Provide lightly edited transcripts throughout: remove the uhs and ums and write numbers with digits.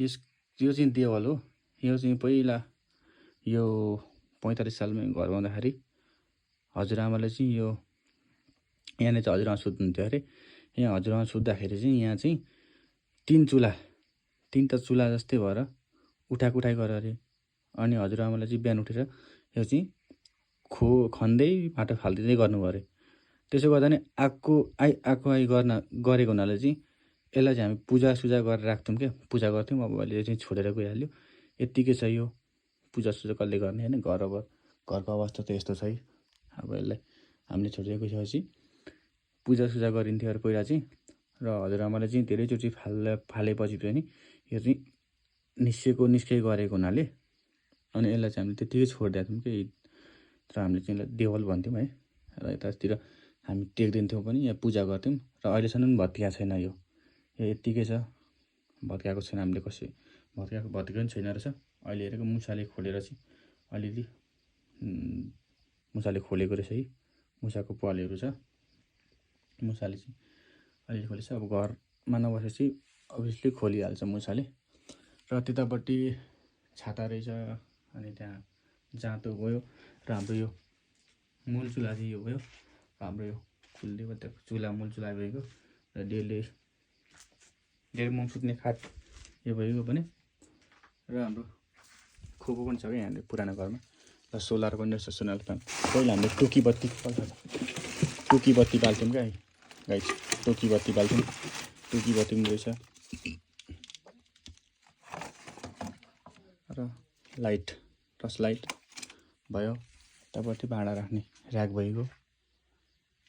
यो चाहिँ देवल हो। यो चाहिँ पहिला यो 45 सालमा घर बनाउँदाखेरि हजुरआमाले चाहिँ यो यहाँनिर चाहिँ हजुरआमा सुत्नुहुन्थ्यो अरे। यहाँ हजुरआमा सुत्दाखेरि चाहिँ यहाँ चाहिँ 3 त चुला जस्तै भएर उठाइ गरेर अरे। अनि हजुरआमाले चाहिँ बिहान उठेर यो चाहिँ खन्दै माटो फालिदिँदै गर्नुभयो अरे। त्यसो गर्दा नि आगो आइ गरेको हुनाले चाहिँ यसलाई चाहिँ हामी पूजासुजा गरेर राख्थ्यौँ क्या, पूजा गर्थ्यौँ। अब अहिले चाहिँ छोडेर गइहाल्यो। यत्तिकै छ यो पूजासुजा कसले गर्ने होइन। घरको अवस्था त यस्तो छ है। अब यसलाई हामीले छोडेर गइसकेपछि पूजासुजा गरिन्थ्यो अरे पहिला चाहिँ। र हजुरआमाले चाहिँ धेरैचोटि फालेपछि पनि यो चाहिँ निस्कै गरेको हुनाले अनि यसलाई चाहिँ हामीले त्यत्तिकै छोडिदिएको थियौँ कि। र हामीले चाहिँ यसलाई देवल भन्थ्यौँ है। र यतातिर हामी टेक्दिन्थ्यौँ पनि, यहाँ पूजा गर्थ्यौँ। र अहिलेसम्म पनि भत्किएको छैन यो यत्तिकै छ। भत्काएको छैन, हामीले कसै भत्काएको पनि छैन रहेछ। अहिले हेरेको मुसाले खोलेर चाहिँ अलिअलि मुसाले खोलेको रहेछ है। मुसाको प्वालहरू छ, मुसाले चाहिँ अलिअलि खोलेछ। अब घरमा नबसेपछि अभियसली खोलिहाल्छ मुसाले। र त्यतापट्टि छाता रहेछ। अनि त्यहाँ जाँतो गयो। र हाम्रो यो मूल चुला चाहिँ यो भयो। हाम्रो यो खुल्दिएको त्यो चुला मूल चुला भएको। र डेढ मुङ सुत्ने खाट यो भएको पनि। र हाम्रो खोको पनि छ क्या यहाँनिर पुरानो घरमा। र सोलर पनि रहेछ, सोलर प्यानल। पहिला हामीले टोकी बत्ती बाल्थ्यौँ क्या गाइस। टोकी बत्ती बाल्थ्यौँ, टोकी बत्ती पनि रहेछ। र लाइट, टर्च लाइट भयो। त्यहाँपट्टि भाँडा राख्ने ऱ्याक भइगयो।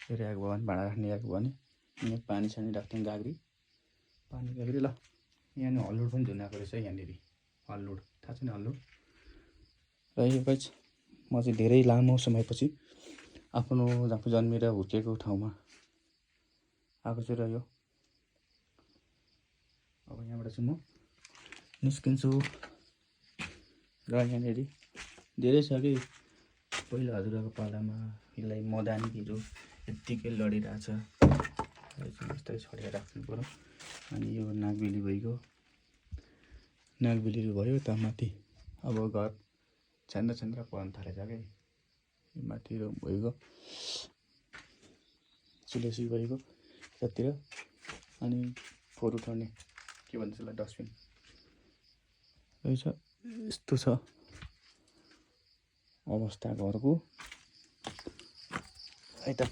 यो ऱ्याक भयो भने भाँडा राख्ने ऱ्याक भयो भने यहाँ पानी सानी राख्थ्यौँ, गाग्री ल। यहाँनिर हल्लुड पनि झुन्डाएको रहेछ यहाँनिर। हल्लुड थाहा छैन हल्लुड। र यो गाइस म चाहिँ धेरै लामो समयपछि आफ्नो जन्मेर हुर्केको ठाउँमा आएको छु। र यो अब यहाँबाट चाहिँ म निस्किन्छु। र यहाँनिर धेरै छ कि पहिला हजुरको पालामा यसलाई मदानीहरू यत्तिकै लडिरहेछ। यस्तै छोडेर राख्नु पऱ्यो। अनि यो नागबेली भयो त माथि। अब घर छान्द्रा पर्न थालेछ क्या। यो माथि भइगयो, तुलसी भइगयो त्यतातिर। अनि फोहोर उठाउने के भन्छ यसलाई, डस्टबिन रहेछ। यस्तो छ अवस्था घरको। यता